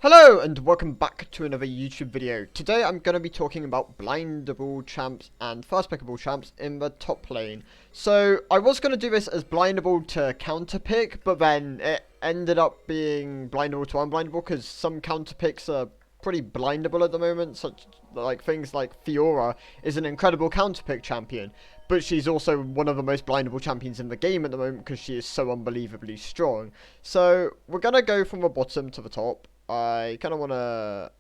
Hello and welcome back to another YouTube video. Today I'm going to be talking about blindable champs and first pickable champs in the top lane. So I was going to do this as blindable to counter pick, but then it ended up being blindable to unblindable because some counter picks are pretty blindable at the moment, such like things like Fiora is an incredible counter pick champion, but she's also one of the most blindable champions in the game at the moment because she is so unbelievably strong. So we're going to go from the bottom to the top. I kind of want to.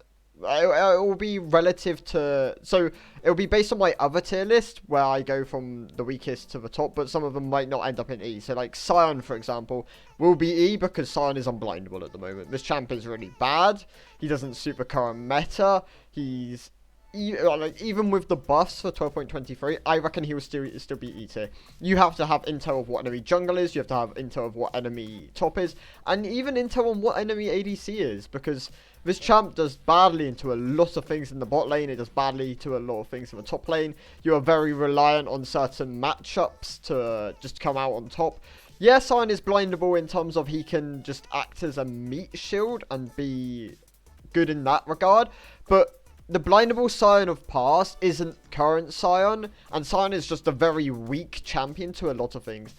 It will be relative to. So it will be based on my other tier list where I go from the weakest to the top, but some of them might not end up in E. So, like Sion, for example, will be E because Sion is unblindable at the moment. This champ is really bad. He doesn't suit the current meta. He's. Even with the buffs for 12.23, I reckon he will still be E tier. You have to have intel of what enemy jungle is, you have to have intel of what enemy top is, and even intel on what enemy ADC is, because this champ does badly into a lot of things in the bot lane, it does badly to a lot of things in the top lane. You are very reliant on certain matchups to just come out on top. Yeah, Sion is blindable in terms of he can just act as a meat shield and be good in that regard, but the blindable Sion of past isn't current Sion, and Sion is just a very weak champion to a lot of things.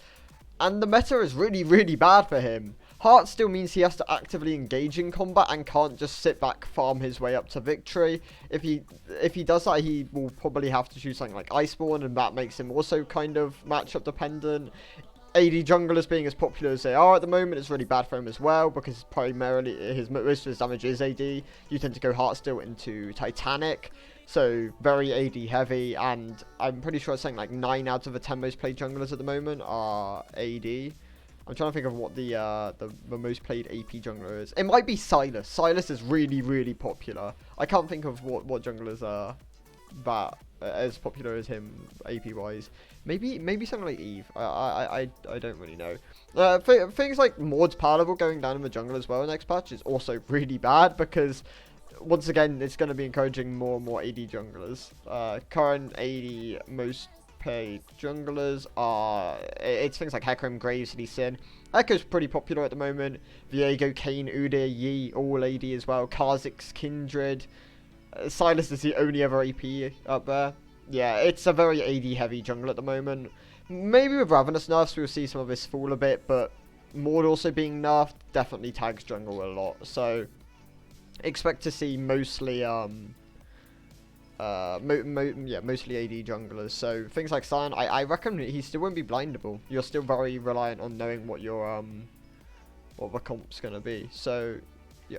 And the meta is really, really bad for him. Heart still means he has to actively engage in combat and can't just sit back, farm his way up to victory. If he does that, he will probably have to choose something like Iceborne, and that makes him also kind of matchup dependent. AD junglers being as popular as they are at the moment is really bad for him as well, because primarily most of his damage is AD. You tend to go Heartsteel into Titanic, so very AD heavy, and I'm pretty sure it's something like 9 out of the 10 most played junglers at the moment are AD. I'm trying to think of what the most played AP jungler is. It might be Sylas. Sylas is really, really popular. I can't think of what junglers are that as popular as him AP wise. Maybe something like Eve. I don't really know. Things like Maud's palatable going down in the jungle as well next patch is also really bad, because once again it's going to be encouraging more and more AD junglers. Current AD most paid junglers are it's things like Hecarim, Graves, Lee Sin. Echo's pretty popular at the moment. Viego, Kayn, Udyr, Yi, all AD as well. Kha'Zix, Kindred. Sylas is the only other AP up there. Yeah, it's a very AD heavy jungle at the moment. Maybe with Ravenous nerfs we'll see some of this fall a bit, but Maud also being nerfed definitely tags jungle a lot. So expect to see mostly mostly AD junglers. So things like Sion, I reckon he still won't be blindable. You're still very reliant on knowing what your what the comp's gonna be. So yeah.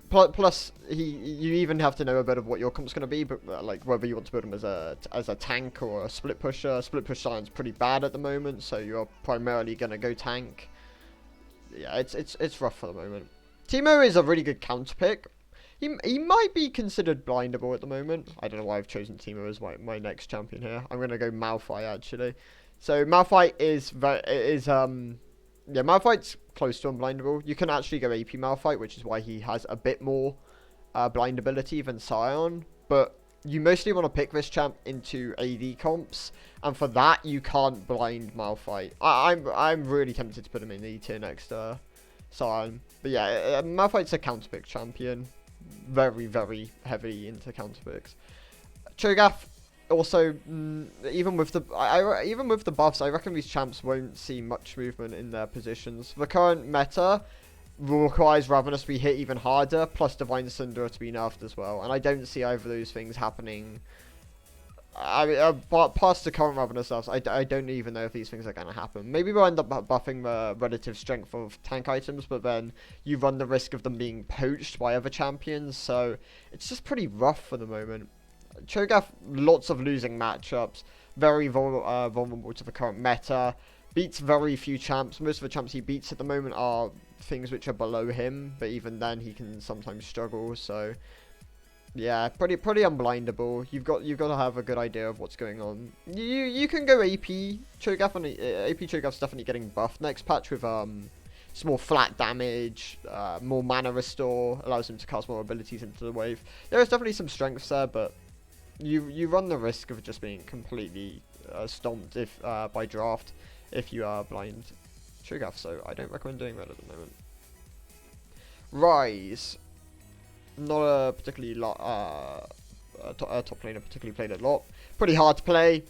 Plus, you even have to know a bit of what your comp's going to be, but like whether you want to build him as a tank or a split pusher. Split push Sion's pretty bad at the moment, so you're primarily going to go tank. Yeah, it's rough for the moment. Teemo is a really good counter pick. He might be considered blindable at the moment. I don't know why I've chosen Teemo as my next champion here. I'm going to go Malphite actually. So Malphite is yeah, Malphite's close to unblindable. You can actually go AP Malphite, which is why he has a bit more blindability than Sion. But you mostly want to pick this champ into AD comps, and for that you can't blind Malphite. I'm really tempted to put him in E tier next to Sion. But yeah, Malphite's a counter pick champion, very, very heavy into counter picks. Cho'Gath. Also, even with the buffs, I reckon these champs won't see much movement in their positions. The current meta requires Ravenous to be hit even harder, plus Divine Cinder to be nerfed as well, and I don't see either of those things happening. Past the current Ravenous stuff, I don't even know if these things are going to happen. Maybe we'll end up buffing the relative strength of tank items, but then you run the risk of them being poached by other champions, so it's just pretty rough for the moment. Cho'Gath, lots of losing matchups, very vulnerable to the current meta, beats very few champs. Most of the champs he beats at the moment are things which are below him, but even then he can sometimes struggle, so yeah, pretty unblindable. You've got to have a good idea of what's going on. You can go AP Cho'Gath, and AP Cho'Gath's definitely getting buffed next patch with it's more flat damage, more mana restore, allows him to cast more abilities into the wave. There is definitely some strengths there, but you run the risk of just being completely stomped if by draft if you are blind Cho'Gath, so I don't recommend doing that at the moment. Rise. Not a particularly top laner particularly played a lot. Pretty hard to play.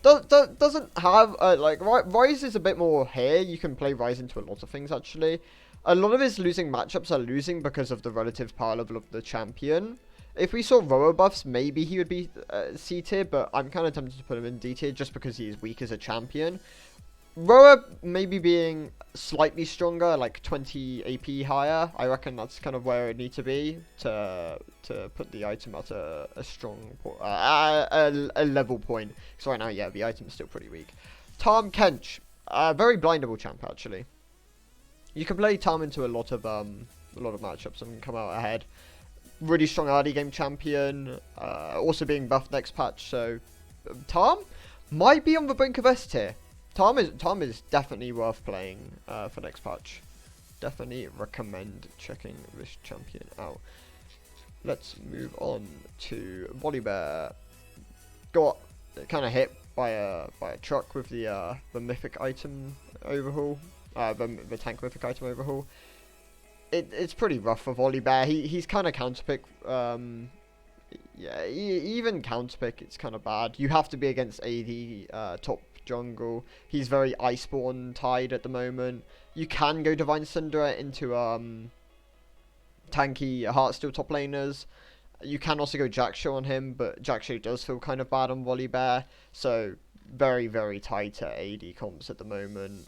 Doesn't have like Rise is a bit more here. You can play Rise into a lot of things actually. A lot of his losing matchups are losing because of the relative power level of the champion. If we saw Roa buffs, maybe he would be C tier, but I'm kind of tempted to put him in D tier just because he is weak as a champion. Roa maybe being slightly stronger, like 20 AP higher. I reckon that's kind of where it needs to be to put the item at a strong a level point. Because right now, yeah, the item is still pretty weak. Tome Kench, very blindable champ actually. You can play Tome into a lot of matchups and come out ahead. Really strong early game champion. Also being buffed next patch, so Tome might be on the brink of S tier. Tome is definitely worth playing for next patch. Definitely recommend checking this champion out. Let's move on to Volibear. Got kind of hit by a truck with the mythic item overhaul. The tank mythic item overhaul. It's pretty rough for Volibear. He's kind of counterpick. Yeah, even counterpick, it's kind of bad. You have to be against AD top jungle. He's very Iceborne tied at the moment. You can go Divine Cinder into tanky Heartsteel top laners. You can also go Jackshaw on him, but Jackshaw does feel kind of bad on Volibear. So very, very tight at AD comps at the moment.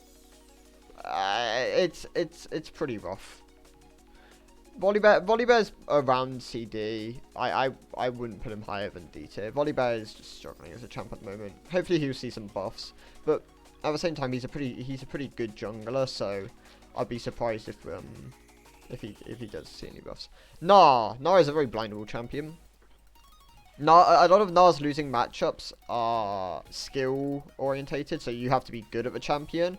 It's pretty rough. Volibear's around CD. I wouldn't put him higher than D tier. Volibear is just struggling as a champ at the moment. Hopefully he'll see some buffs, but at the same time he's a pretty good jungler. So I'd be surprised if he does see any buffs. Nah is a very blindable champion. A lot of Na's losing matchups are skill orientated, so you have to be good at the champion.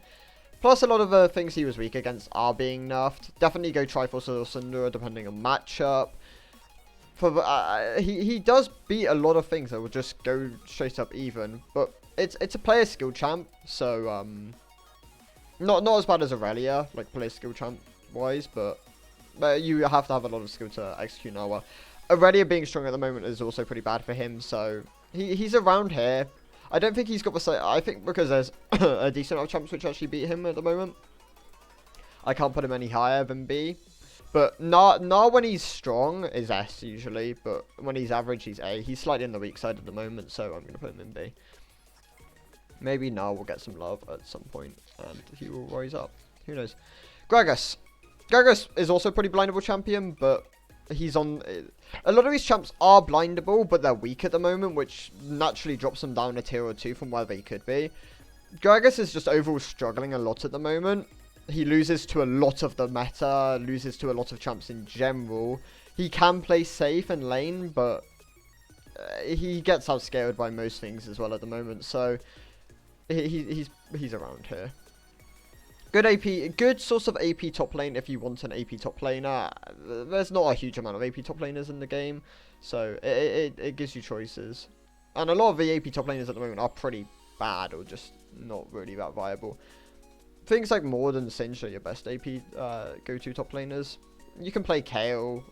Plus, a lot of the things he was weak against are being nerfed. Definitely go Triforce or Syndra depending on matchup. He does beat a lot of things that will just go straight up even. But it's a player skill champ, so not as bad as Aurelia, like player skill champ wise, but you have to have a lot of skill to execute Nawa. Aurelia being strong at the moment is also pretty bad for him, so he's around here. I don't think he's got the same. I think because there's a decent amount of champs which actually beat him at the moment, I can't put him any higher than B. But Na when he's strong is S usually, but when he's average he's A. He's slightly on the weak side at the moment, so I'm going to put him in B. Maybe Na will get some love at some point and he will rise up. Who knows? Gragas. Gragas is also a pretty blindable champion, but he's on... A lot of these champs are blindable, but they're weak at the moment, which naturally drops them down a tier or two from where they could be. Gragas is just overall struggling a lot at the moment. He loses to a lot of the meta, loses to a lot of champs in general. He can play safe and lane, but he gets outscaled by most things as well at the moment, so he's around here. Good AP, good source of AP top lane if you want an AP top laner. There's not a huge amount of AP top laners in the game, so it gives you choices. And a lot of the AP top laners at the moment are pretty bad or just not really that viable. Things like Mord and Singe are your best AP go-to top laners. You can play Kayle,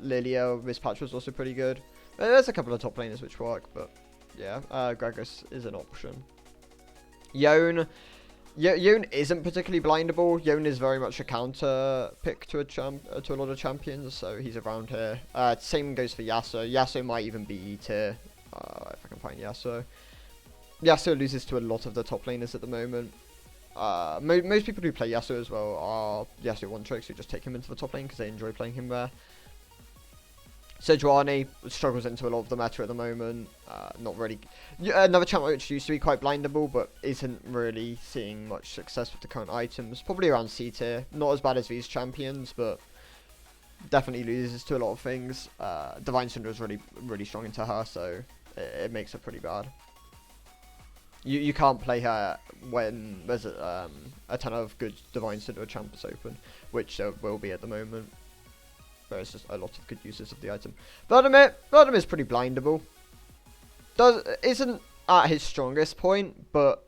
Lilia, this patch was also pretty good. There's a couple of top laners which work, but yeah, Gragas is an option. Yone isn't particularly blindable. Yone is very much a counter pick to a lot of champions, so he's around here. Same goes for Yasuo. Yasuo might even be E tier, if I can find Yasuo. Yasuo loses to a lot of the top laners at the moment. Most people who play Yasuo as well are Yasuo one-tricks who just take him into the top lane because they enjoy playing him there. Sejuani struggles into a lot of the meta at the moment. Not really. Another champ which used to be quite blindable, but isn't really seeing much success with the current items. Probably around C tier. Not as bad as these champions, but definitely loses to a lot of things. Divine Cinder is really strong into her, so it makes her pretty bad. You can't play her when there's a ton of good Divine Cinder champs open, which there will be at the moment. There's just a lot of good uses of the item. Vladimir is pretty blindable. Isn't at his strongest point, but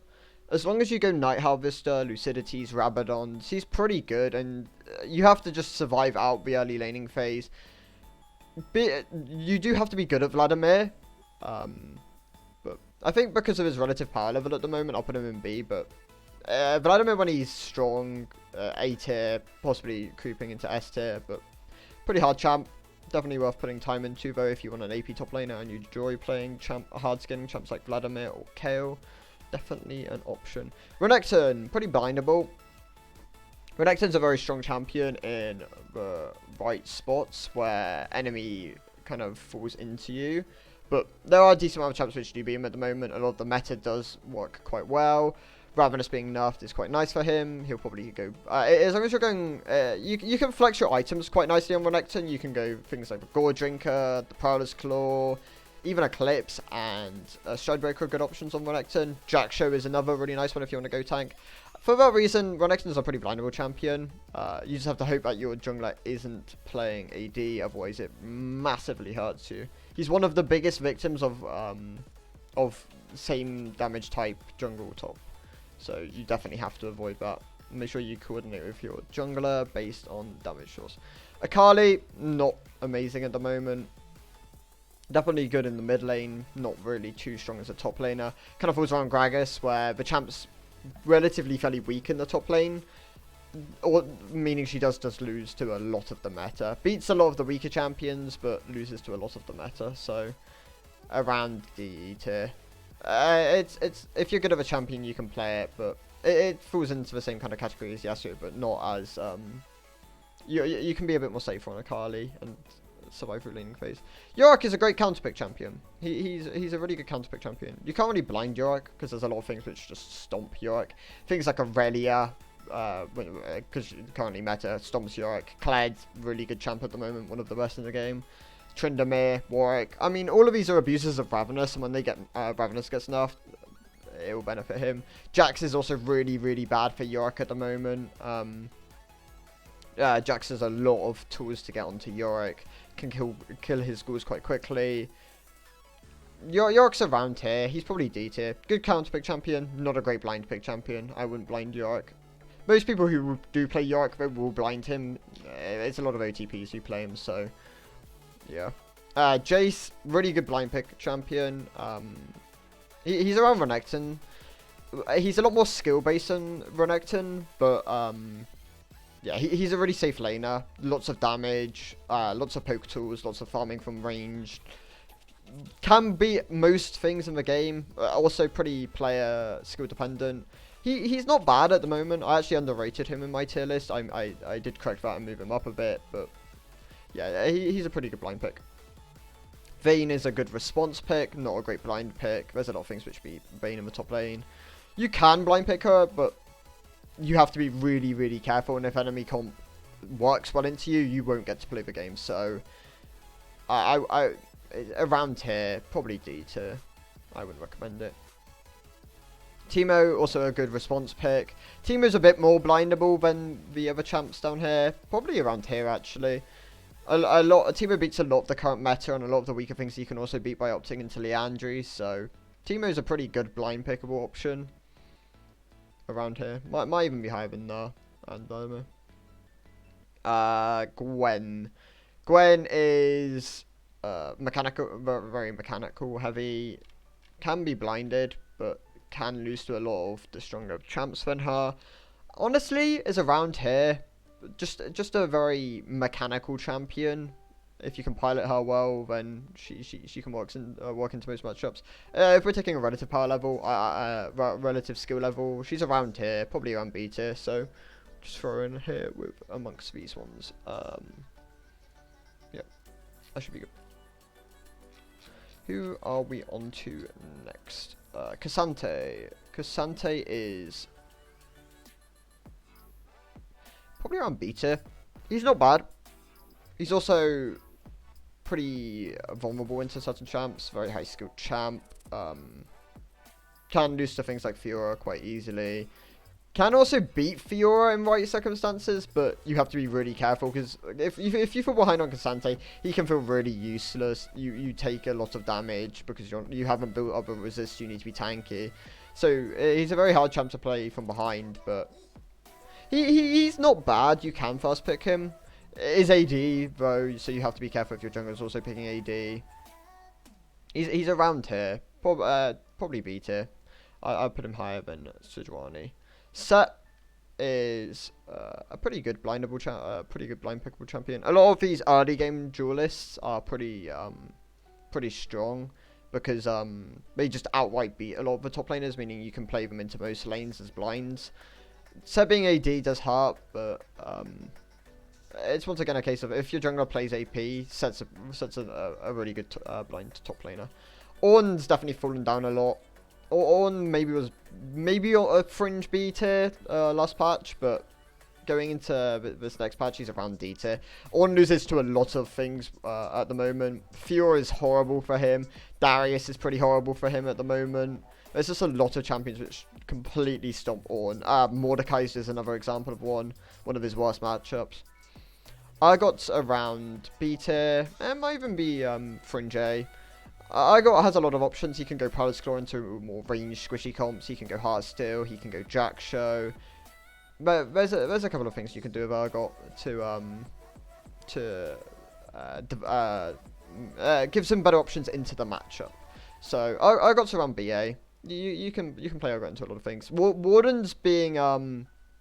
as long as you go Night Harvester, Lucidities, Rabadons, he's pretty good, and you have to just survive out the early laning phase. you do have to be good at Vladimir. But I think because of his relative power level at the moment, I'll put him in B. But Vladimir, when he's strong, A tier, possibly creeping into S tier, but pretty hard champ. Definitely worth putting time into, though, if you want an AP top laner and you enjoy playing hard scaling champs like Vladimir or Kale. Definitely an option. Renekton, pretty blindable. Renekton's a very strong champion in the right spots where enemy kind of falls into you. But there are a decent amount of champs which do beat him at the moment. A lot of the meta does work quite well. Ravenous being nerfed is quite nice for him. He'll probably go... as long as you're going... you can flex your items quite nicely on Renekton. You can go things like the Gore Drinker, the Prowler's Claw, even Eclipse, and Stridebreaker are good options on Renekton. Jackshow is another really nice one if you want to go tank. For that reason, Renekton's a pretty blindable champion. You just have to hope that your jungler isn't playing AD, otherwise it massively hurts you. He's one of the biggest victims of same damage type jungle top. So you definitely have to avoid that. Make sure you coordinate with your jungler based on damage source. Akali, not amazing at the moment. Definitely good in the mid lane, not really too strong as a top laner. Kind of falls around Gragas, where the champ's relatively fairly weak in the top lane. Or meaning she does just lose to a lot of the meta. Beats a lot of the weaker champions, but loses to a lot of the meta. So around the tier. It's if you're good of a champion, you can play it, but it falls into the same kind of category as Yasuo, but not as you can be a bit more safe on Akali and survive through laning phase. Yorick is a great counterpick champion. He's a really good counterpick champion. You can't really blind Yorick because there's a lot of things which just stomp Yorick. Things like Aurelia, because currently meta stomps Yorick. Clad's really good champ at the moment, one of the best in the game. Tryndamere, Warwick. I mean, all of these are abusers of Ravenous, and when they get Ravenous gets nerfed, it will benefit him. Jax is also really, really bad for Yorick at the moment. Jax has a lot of tools to get onto Yorick. Can kill his ghouls quite quickly. Yorick's around here. He's probably D tier. Good counter pick champion. Not a great blind pick champion. I wouldn't blind Yorick. Most people who do play Yorick will blind him. It's a lot of OTPs who play him, so yeah. Jace, really good blind pick champion. He's around Renekton. He's a lot more skill based than Renekton, but yeah, he's a really safe laner. Lots of damage, lots of poke tools, lots of farming from range. Can beat most things in the game. Also pretty player skill dependent. He's not bad at the moment. I actually underrated him in my tier list. I did correct that and move him up a bit, but yeah, he's a pretty good blind pick. Vayne is a good response pick, not a great blind pick. There's a lot of things which beat Vayne in the top lane. You can blind pick her, but you have to be really, really careful. And if enemy comp works well into you, you won't get to play the game. So, around here, probably D tier. I wouldn't recommend it. Teemo, also a good response pick. Teemo's a bit more blindable than the other champs down here. Probably around here, actually. Teemo beats a lot of the current meta, and a lot of the weaker things you can also beat by opting into Liandry. So, Teemo's a pretty good blind pickable option around here. Might even be higher than Unblindable. Gwen. Gwen is mechanical, very mechanical heavy. Can be blinded, but can lose to a lot of the stronger champs than her. Honestly, is around here. Just a very mechanical champion. If you can pilot her well, then she can work into most matchups. If we're taking a relative power level, relative skill level, she's around here, probably around B tier. So just throw in here with amongst these ones. Yeah, that should be good. Who are we on to next? Cassante. Cassante is probably around B tier. He's not bad. He's also pretty vulnerable into certain champs. Very high skilled champ. Can lose to things like Fiora quite easily. Can also beat Fiora in right circumstances, but you have to be really careful because if you fall behind on Cassante, he can feel really useless. You take a lot of damage because you haven't built up a resist. You need to be tanky. So he's a very hard champ to play from behind, but he's not bad. You can fast pick him. It is AD though, so you have to be careful if your jungler's also picking AD. He's around here, probably B tier. I'd put him higher than Sejuani. Set is a pretty good pretty good blind pickable champion. A lot of these early game duelists are pretty strong because they just outright beat a lot of the top laners, meaning you can play them into most lanes as blinds. Set being AD does hurt, but it's once again a case of if your jungler plays AP, sets a really good blind top laner. Ornn's definitely fallen down a lot. Ornn maybe a fringe B tier last patch, but going into this next patch, he's around D tier. Ornn loses to a lot of things at the moment. Fiora is horrible for him. Darius is pretty horrible for him at the moment. There's just a lot of champions which completely stomp Ornn. Mordekaiser is another example of one of his worst matchups. I got around B tier, and might even be fringe A. Has a lot of options. He can go Palace Claw into more ranged squishy comps. He can go Heartsteel. He can go Jack Show. But there's a couple of things you can do with Argot to give some better options into the matchup. So Argot's around BA. You can play Argot into a lot of things. Warden's being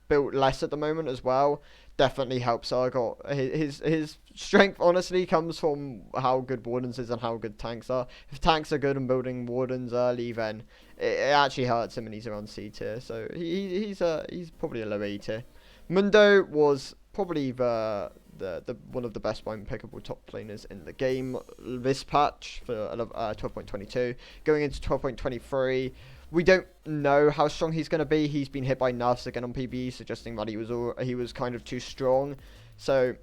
built less at the moment as well. Definitely helps Argot. His strength honestly comes from how good Wardens is and how good tanks are. If tanks are good and building Wardens early, then it actually hurts him, and he's around C tier. So he's probably a low A tier. Mundo was probably the one of the best blind pickable top laners in the game this patch for 12.22. Going into 12.23. We don't know how strong he's going to be. He's been hit by nerfs again on PBE, suggesting that he was kind of too strong. So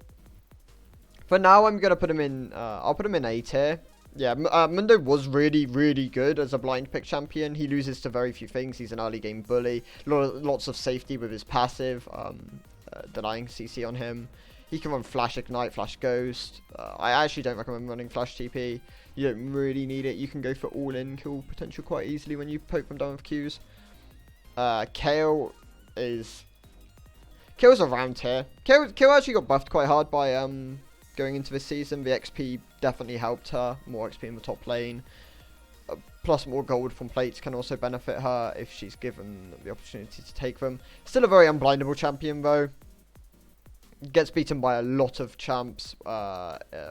for now, I'm going to put him in. I'll put him in A tier. Yeah, Mundo was really, really good as a blind pick champion. He loses to very few things. He's an early game bully. Lots of safety with his passive, denying CC on him. He can run Flash Ignite, Flash Ghost. I actually don't recommend running Flash TP. You don't really need it. You can go for all-in kill potential quite easily when you poke them down with Qs. Kayle is around here. Kayle actually got buffed quite hard by going into this season. The XP definitely helped her. More XP in the top lane. Plus more gold from plates can also benefit her if she's given the opportunity to take them. Still a very unblindable champion though. Gets beaten by a lot of champs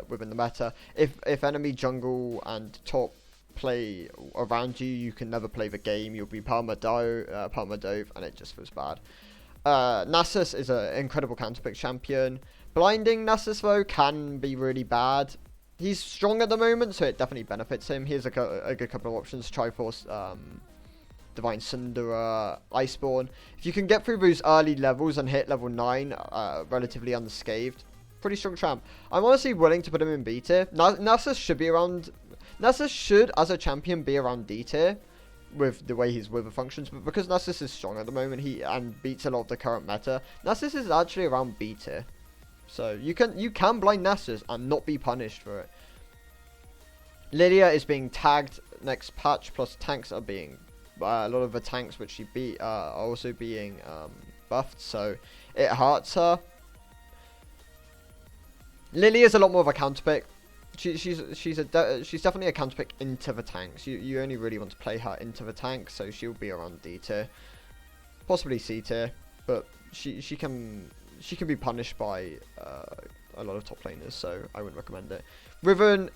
within the meta. If enemy jungle and top play around you, you can never play the game. You'll be perma-dove, and it just feels bad. Nasus is an incredible counterpick champion. Blinding Nasus though can be really bad. He's strong at the moment, so it definitely benefits him. Here's a good couple of options: Triforce, Divine Sundara, Iceborne. If you can get through those early levels and hit level 9 relatively unscathed, pretty strong champ. I'm honestly willing to put him in B tier. Nasus should, as a champion, be around D tier with the way his wither functions, but because Nasus is strong at the moment, and beats a lot of the current meta, Nasus is actually around B tier. So you can blind Nasus and not be punished for it. Lilia is being tagged next patch, plus tanks are being a lot of the tanks which she beat are also being buffed, so it hurts her. Lily is a lot more of a counter pick. She's definitely a counter pick into the tanks. You only really want to play her into the tanks, so she'll be around D tier, possibly C tier, but she can be punished by a lot of top laners, so I wouldn't recommend it. Riven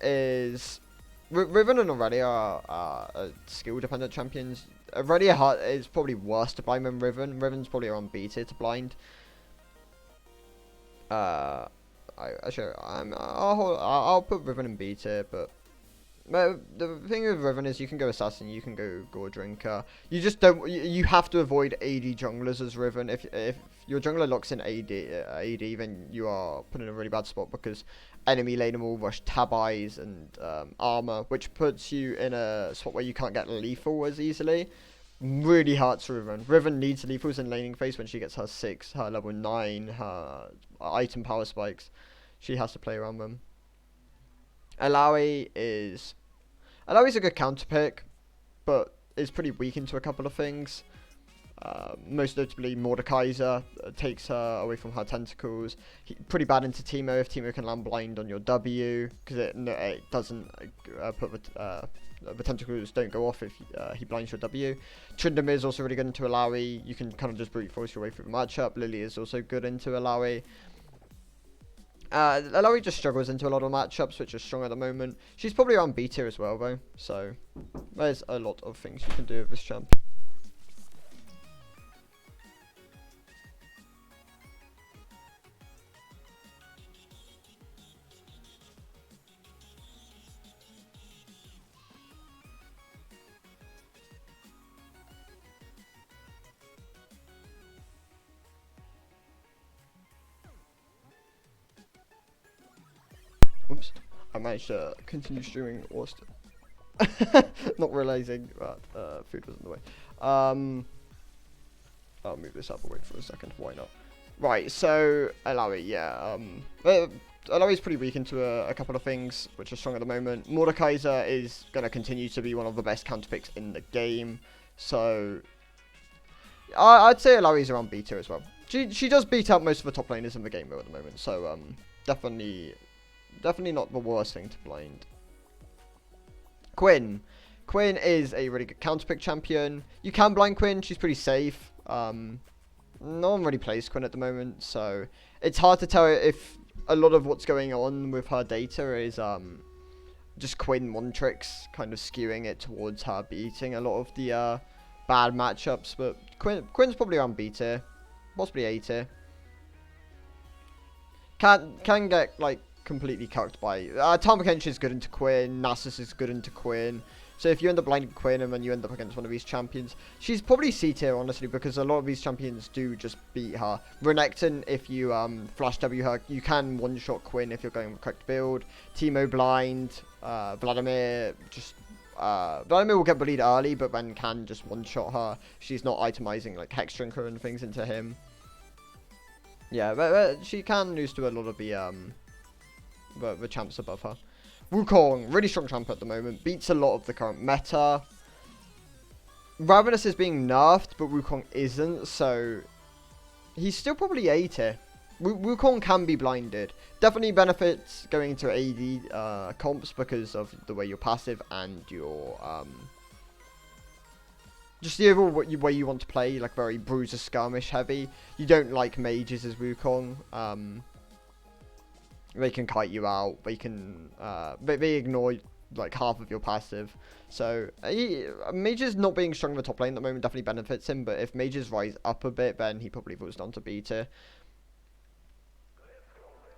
and Aurelia are skill-dependent champions. Aurelia is probably worse to blind than Riven. Riven's probably around B tier to blind. I'll put Riven in B tier, but the thing with Riven is you can go Assassin, you can go Gore Drinker. You just don't. You have to avoid AD junglers as Riven. If your jungler locks in AD, then you are put in a really bad spot because enemy laner will rush tab eyes and armor, which puts you in a spot where you can't get lethal as easily. Really hurts Riven. Riven needs lethals in laning phase when she gets her 6, her level 9, her item power spikes. She has to play around them. Alawi Alawi's a good counter pick, but is pretty weak into a couple of things. Most notably, Mordekaiser takes her away from her tentacles. Pretty bad into Timo if Timo can land blind on your W, because it doesn't the tentacles don't go off if he blinds your W. Tryndamere is also really good into Alawi. You can kind of just brute force your way through the matchup. Lily is also good into Alawi. Alawi just struggles into a lot of matchups, which are strong at the moment. She's probably around B tier as well, though. So there's a lot of things you can do with this champ. Oops, I managed to continue streaming whilst not realizing that food was in the way. I'll move this up away for a second, why not? Right, so Alawi, yeah. Alawi's pretty weak into a couple of things, which are strong at the moment. Mordekaiser is going to continue to be one of the best counter picks in the game, so I'd say Alawi's around B tier as well. She does beat out most of the top laners in the game though at the moment, so definitely not the worst thing to blind. Quinn is a really good counter pick champion. You can blind Quinn, she's pretty safe. No one really plays Quinn at the moment, so it's hard to tell if a lot of what's going on with her data is just Quinn one tricks, kind of skewing it towards her beating a lot of the bad matchups. But Quinn's probably around B tier, possibly A tier. Can get like completely cucked by Tome Kench is good into Quinn, Nasus is good into Quinn. So if you end up blinding Quinn and then you end up against one of these champions, she's probably C tier honestly, because a lot of these champions do just beat her. Renekton, if you flash W her, you can one shot Quinn if you're going with the correct build. Timo blind, Vladimir Vladimir will get bullied early, but then can just one shot her. She's not itemizing like Hex Drinker and things into him. Yeah, but she can lose to a lot of the champs above her. Wukong, really strong champ at the moment, beats a lot of the current meta. Ravenous is being nerfed, but Wukong isn't, so he's still probably A tier. Wukong can be blinded. Definitely benefits going into AD comps because of the way you're passive and your just the overall way you want to play, like very bruiser skirmish heavy. You don't like mages as Wukong. They can kite you out. They can they ignore like half of your passive. So mages not being strong in the top lane at the moment definitely benefits him. But if mages rise up a bit, then he probably falls down to B tier.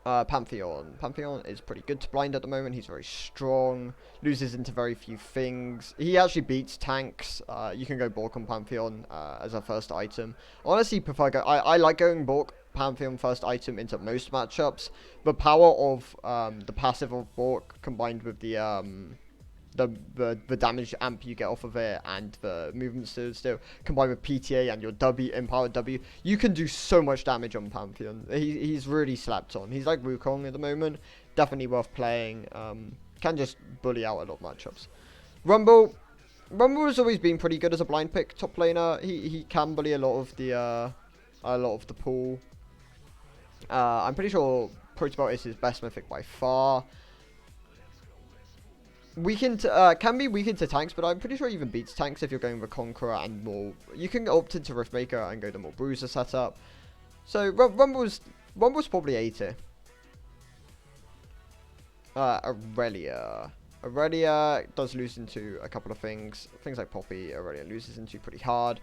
Pantheon is pretty good to blind at the moment. He's very strong, loses into very few things. He actually beats tanks. You can go Bork on Pantheon as a first item. Honestly, I like going Bork Pantheon first item into most matchups. The power of the passive of Bork combined with the damage amp you get off of it and the movement still combined with PTA and your empowered W, you can do so much damage on Pantheon. He's really slapped on. He's like Wukong at the moment. Definitely worth playing. Can just bully out a lot of matchups. Rumble has always been pretty good as a blind pick top laner. He can bully a lot of the pool. I'm pretty sure Protobot is his best mythic by far. Can be weak into tanks, but I'm pretty sure he even beats tanks if you're going with Conqueror and more. You can opt into Riftmaker and go the more bruiser setup. So Rumble's probably A tier. Aurelia does lose into a couple of things like Poppy. Aurelia loses into pretty hard.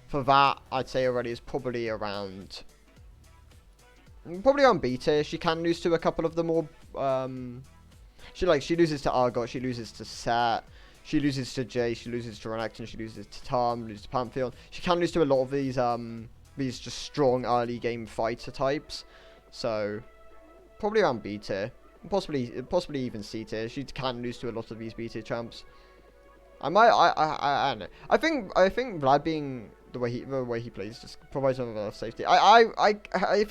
For that, I'd say Aurelia is probably around B tier. She can lose to a couple of the more she loses to Argot, she loses to Sat, she loses to Jay, she loses to Renekton, she loses to Tom, loses to Pantheon. She can lose to a lot of these just strong early game fighter types. So probably around B tier, possibly even C tier. She can lose to a lot of these B tier champs. I don't know. I think Vlad being the way he plays just provides a lot of safety. It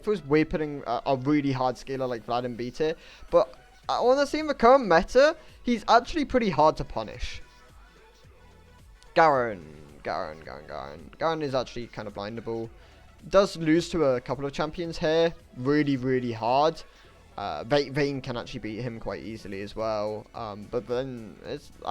feels weird putting a really hard scaler like Vlad in B tier, but honestly, in the current meta, he's actually pretty hard to punish. Garen Garen is actually kind of blindable. Does lose to a couple of champions here. Really hard. Vayne can actually beat him quite easily as well. But then,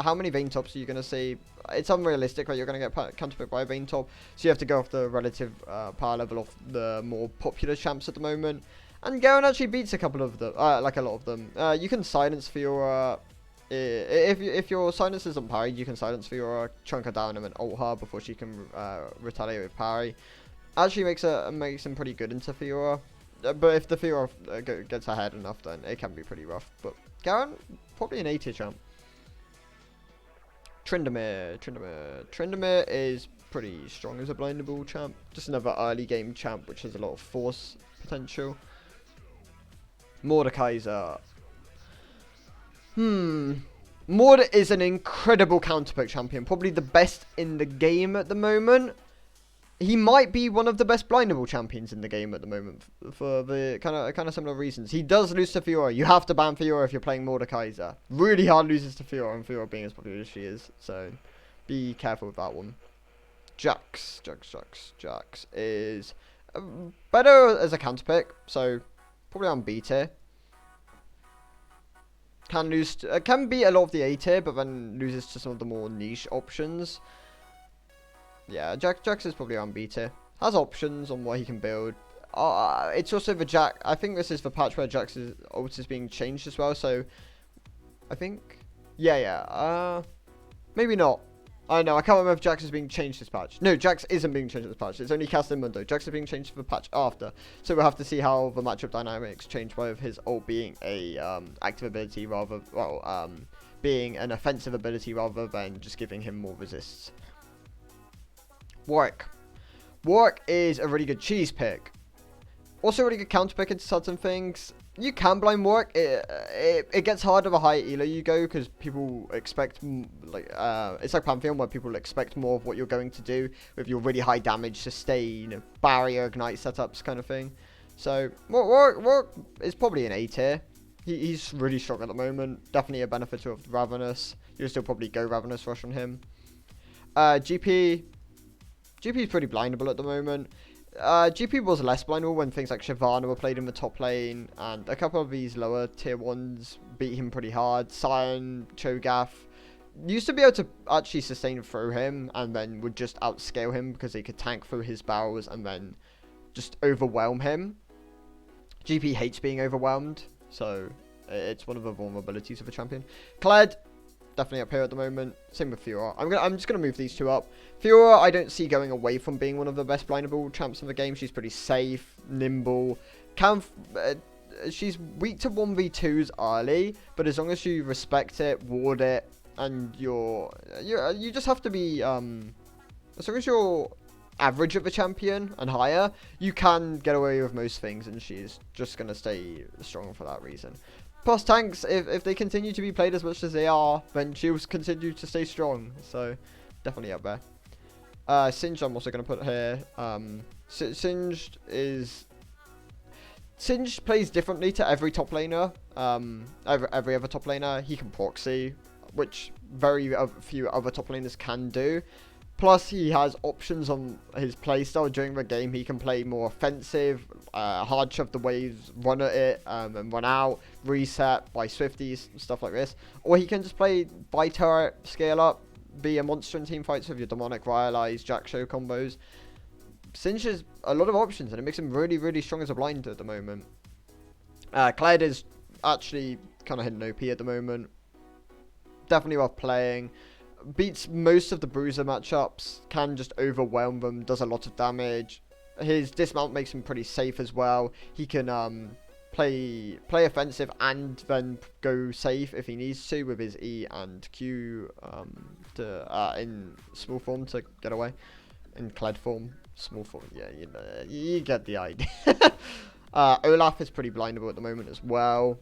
how many Vayne tops are you going to see? It's unrealistic, right? You're going to get counterpicked by a Vayne top. So you have to go off the relative power level of the more popular champs at the moment. And Garen actually beats a couple of them, like a lot of them. You can silence Fiora. If your silence isn't parried, you can silence Fiora, chunk her down, and then ult her before she can retaliate with parry. Actually makes him pretty good into Fiora. But if the Fiora gets ahead enough, then it can be pretty rough. But Garen, probably an A tier champ. Tryndamere is pretty strong as a blindable champ. Just another early game champ, which has a lot of force potential. Mordekaiser. Mord is an incredible counterpick champion. Probably the best in the game at the moment. He might be one of the best blindable champions in the game at the moment for the kind of similar reasons. He does lose to Fiora. You have to ban Fiora if you're playing Mordekaiser. Really hard loses to Fiora, and Fiora being as popular as she is. So be careful with that one. Jax is better as a counterpick. So probably on B tier. Can beat a lot of the A tier, but then loses to some of the more niche options. Yeah, Jax is probably on B tier. Has options on what he can build. It's also the Jax. I think this is the patch where Jax's ult is being changed as well. So I think, yeah. Maybe not. I know. I can't remember if Jax is being changed this patch. No, Jax isn't being changed this patch. It's only Mundo. Jax is being changed for the patch after. So we'll have to see how the matchup dynamics change with his ult being a active ability rather, being an offensive ability rather than just giving him more resists. Warwick is a really good cheese pick. Also a really good counter pick into certain things. You can blind Warwick. It gets harder the higher elo you go because people expect it's like Pantheon where people expect more of what you're going to do with your really high damage, sustain, barrier, ignite setups kind of thing. So Warwick is probably an A tier. He's really strong at the moment. Definitely a benefit of Ravenous. You'll still probably go Ravenous Rush on him. GP is pretty blindable at the moment. GP was less blindable when things like Shyvana were played in the top lane, and a couple of these lower tier ones beat him pretty hard. Sion, Cho'Gath used to be able to actually sustain through him, and then would just outscale him because they could tank through his barrels and then just overwhelm him. GP hates being overwhelmed, so it's one of the vulnerabilities of a champion. Kled, definitely up here at the moment. Same with Fiora. I'm just gonna move these two up. Fiora, I don't see going away from being one of the best blindable champs in the game. She's pretty safe, nimble. She's weak to 1v2s early, but as long as you respect it, ward it, and you just have to be as long as you're average of a champion and higher, you can get away with most things, and she's just gonna stay strong for that reason. Plus tanks, if they continue to be played as much as they are, then she'll continue to stay strong. So definitely up there. Singed I'm also going to put here. Singed plays differently to every top laner. Every other top laner. He can proxy, which very few other top laners can do. Plus, he has options on his playstyle during the game. He can play more offensive, hard shove the waves, run at it, and run out, reset, buy Swifties, stuff like this. Or he can just play buy turret, scale up, be a monster in team fights with your demonic Ryalize, Jack Show combos. Singed has a lot of options, and it makes him really strong as a blind at the moment. Kled is actually kind of hitting OP at the moment. Definitely worth playing. Beats most of the bruiser matchups, can just overwhelm them, does a lot of damage. His dismount makes him pretty safe as well. He can play offensive and then go safe if he needs to with his E and Q in small form to get away. In Kled form, small form, yeah, you get the idea. Olaf is pretty blindable at the moment as well.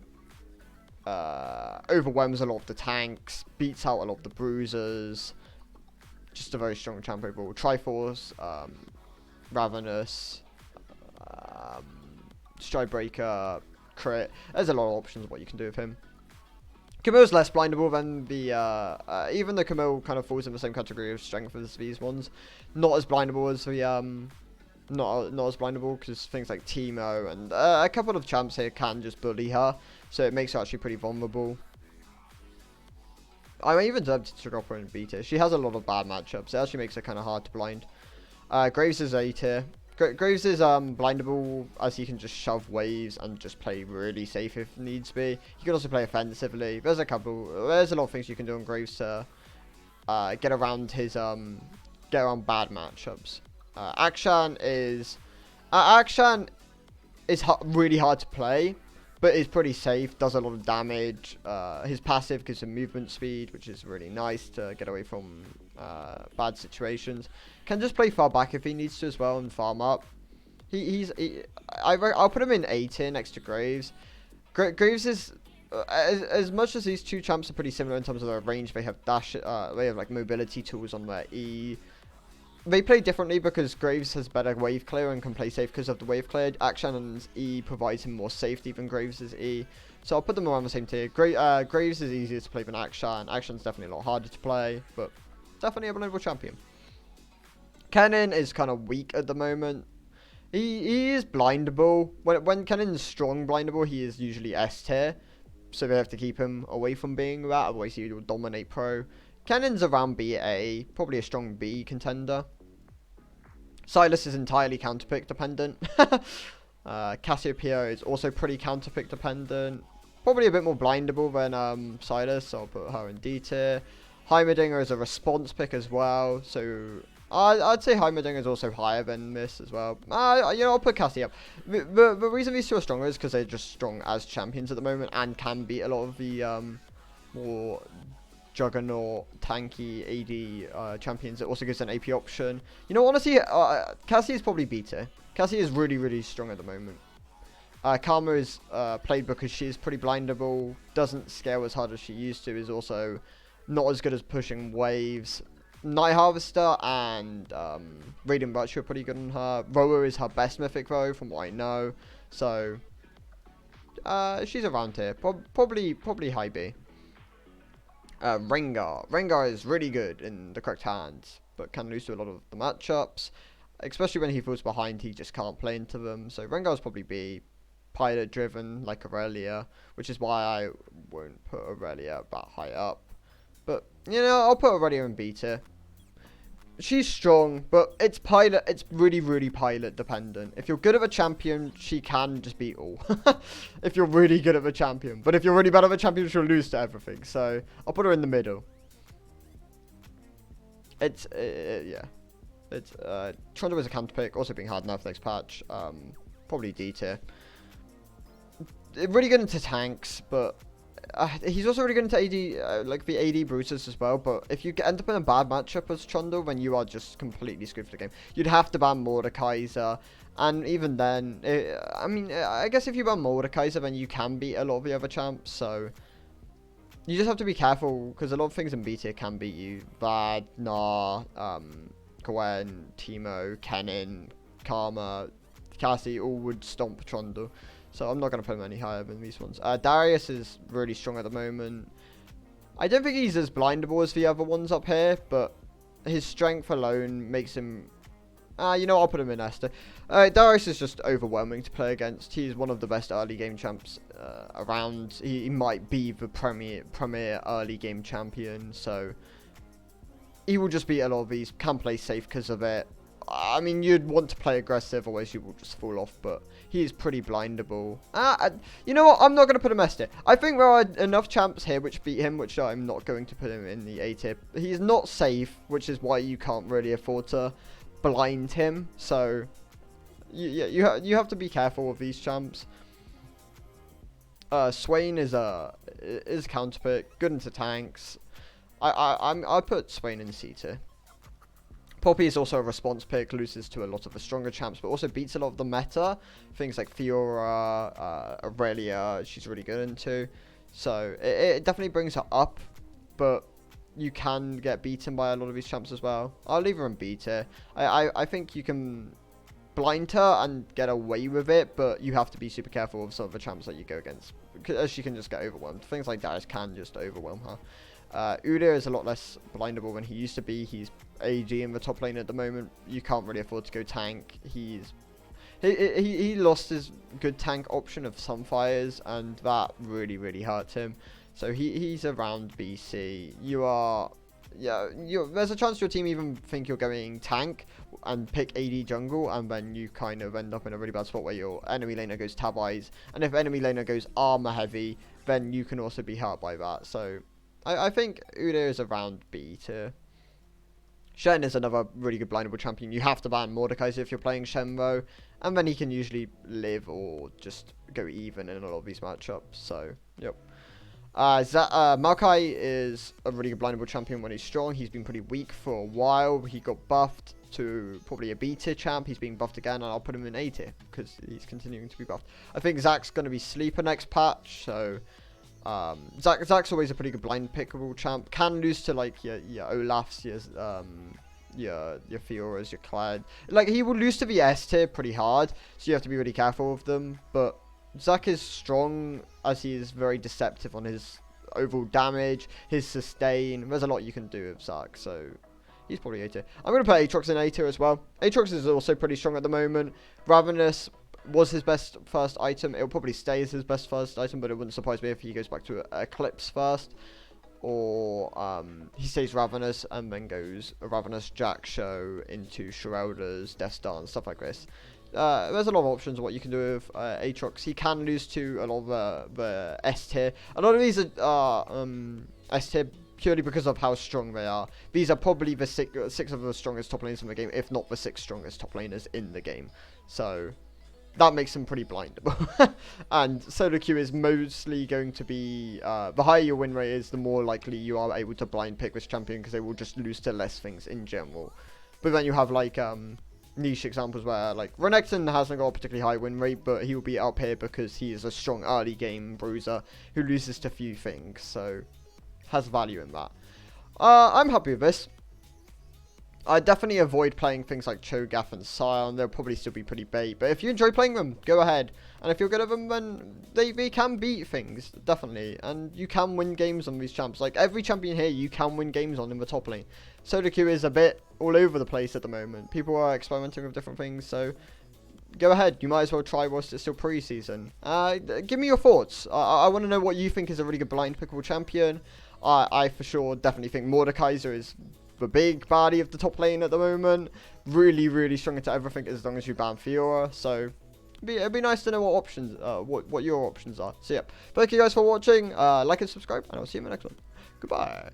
Overwhelms a lot of the tanks, beats out a lot of the bruisers. Just a very strong champ overall. Triforce, Ravenous, Stridebreaker, Crit. There's a lot of options of what you can do with him. Camille's less blindable than the, even though Camille kind of falls in the same category of strength as these ones. Not as blindable as the, not as blindable, because things like Timo and a couple of champs here can just bully her. So it makes her actually pretty vulnerable. I'm even tempted to drop her and beat her. She has a lot of bad matchups. It actually makes her kind of hard to blind. Graves is A tier. Graves is blindable, as he can just shove waves and just play really safe if needs be. You can also play offensively. There's a lot of things you can do on Graves to get around his get around bad matchups. Akshan is really hard to play, but is pretty safe. Does a lot of damage. His passive gives him movement speed, which is really nice to get away from bad situations. Can just play far back if he needs to as well and farm up. I'll put him in A tier next to Graves. Graves is as much as these two champs are pretty similar in terms of their range. They have dash. They have like mobility tools on their E. They play differently because Graves has better wave clear and can play safe because of the wave clear. Akshan's E provides him more safety than Graves' E. So I'll put them around the same tier. Graves is easier to play than Akshan. Akshan's definitely a lot harder to play, but definitely a blindable champion. Kennen is kind of weak at the moment. He is blindable. When Kennen's strong blindable, he is usually S tier. So they have to keep him away from being that, otherwise he will dominate pro. Kennen's around BA, probably a strong B contender. Silas is entirely counterpick dependent. Cassiopeia is also pretty counterpick dependent. Probably a bit more blindable than Silas, so I'll put her in D tier. Heimerdinger is a response pick as well, so I'd say Heimerdinger is also higher than this as well. I'll put Cassie up. The reason these two are stronger is because they're just strong as champions at the moment and can beat a lot of the more juggernaut, tanky AD champions. It also gives an AP option. You know, honestly, Cassie is probably B tier. Cassie is really, really strong at the moment. Karma is played because she is pretty blindable, doesn't scale as hard as she used to, is also not as good as pushing waves. Night Harvester and Radiant Virtue are pretty good on her. Roa is her best mythic though, from what I know. So she's around here. Probably high B. Rengar is really good in the correct hands, but can lose to a lot of the matchups. Especially when he falls behind, he just can't play into them. So Rengar's probably B. Pilot driven like Aurelia, which is why I won't put Aurelia that high up. But you know, I'll put Aurelia in B tier. She's strong, but it's really, really pilot dependent. If you're good at a champion, she can just beat all. If you're really good at the champion. But if you're really bad at the champion, she'll lose to everything. So, I'll put her in the middle. Yeah. Trundle is a counter pick, also being hard enough next patch. Probably D tier. Really good into tanks, but he's also really good into AD, like the AD bruisers as well. But if you end up in a bad matchup as Trundle, then you are just completely screwed for the game. You'd have to ban Mordekaiser, and even then, I guess if you ban Mordekaiser, then you can beat a lot of the other champs. So you just have to be careful because a lot of things in B tier can beat you. Vlad, Gwen, Timo, Kennen, Karma, Cassie all would stomp Trundle. So I'm not going to put him any higher than these ones. Darius is really strong at the moment. I don't think he's as blindable as the other ones up here, but his strength alone makes him... you know, I'll put him in Esther. Darius is just overwhelming to play against. He's one of the best early game champs around. He might be the premier early game champion, so he will just beat a lot of these. Can play safe because of it. I mean, you'd want to play aggressive, otherwise you will just fall off, but he is pretty blindable. You know what? I'm not going to put him S tier. I think there are enough champs here which beat him, which I'm not going to put him in the A tier. He's not safe, which is why you can't really afford to blind him. So, you have to be careful with these champs. Swain is counter pick, good into tanks. I put Swain in C tier. Poppy is also a response pick, loses to a lot of the stronger champs, but also beats a lot of the meta. Things like Fiora, Aurelia, she's really good into. So, it definitely brings her up, but you can get beaten by a lot of these champs as well. I'll leave her in B tier. I think you can blind her and get away with it, but you have to be super careful with some of the champs that you go against. as she can just get overwhelmed. Things like Darius can just overwhelm her. Udyr is a lot less blindable than he used to be. He's AG in the top lane at the moment. You can't really afford to go tank. He lost his good tank option of Sunfires, and that really hurts him. So he's around BC. There's a chance your team even think you're going tank and pick AD jungle, and then you kind of end up in a really bad spot where your enemy laner goes tab eyes, and if enemy laner goes armor heavy, then you can also be hurt by that. So I think Udyr is around B tier. Shen is another really good blindable champion. You have to ban Mordekaiser if you're playing Shen though, and then he can usually live or just go even in a lot of these matchups. So yep. Maokai is a really good blindable champion when he's strong. He's been pretty weak for a while. He got buffed to probably a B tier champ. He's being buffed again, and I'll put him in A tier because he's continuing to be buffed. I think Zack's going to be sleeper next patch, so Zack's always a pretty good blind pickable champ. Can lose to like your Olafs, your Fioras, your Clyde. Like he will lose to the S tier pretty hard, so you have to be really careful of them. But Zack is strong as he is very deceptive on his overall damage, his sustain. There's a lot you can do with Zack, so he's probably A tier. I'm going to put Aatrox in A tier as well. Aatrox is also pretty strong at the moment. Ravenous was his best first item. It'll probably stay as his best first item, but it wouldn't surprise me if he goes back to Eclipse first. Or he stays Ravenous and then goes a Ravenous Jack Show into Shrouders, Death Star, and stuff like this. There's a lot of options of what you can do with Aatrox. He can lose to a lot of the S tier. A lot of these are S tier purely because of how strong they are. These are probably the six of the strongest top laners in the game, if not the 6 strongest top laners in the game. So that makes them pretty blindable. And solo queue is mostly going to be, the higher your win rate is, the more likely you are able to blind pick this champion, because they will just lose to less things in general. But then you have like niche examples where like Renekton hasn't got a particularly high win rate, but he will be up here because he is a strong early game bruiser who loses to few things, so has value in that. I'm happy with this. I definitely avoid playing things like Cho'Gath and Scion. They'll probably still be pretty bait, but if you enjoy playing them, go ahead. And if you're good at them, then they can beat things, definitely. And you can win games on these champs. Like every champion here, you can win games on in the top lane. Solo queue is a bit all over the place at the moment. People are experimenting with different things, so go ahead. You might as well try whilst it's still pre-season. Give me your thoughts. I want to know what you think is a really good blind pickable champion. I for sure definitely think Mordekaiser is the big baddie of the top lane at the moment. Really strong into everything as long as you ban Fiora. So it'd be nice to know what options, what your options are. So yeah, thank you guys for watching. Like and subscribe, and I'll see you in the next one. Goodbye.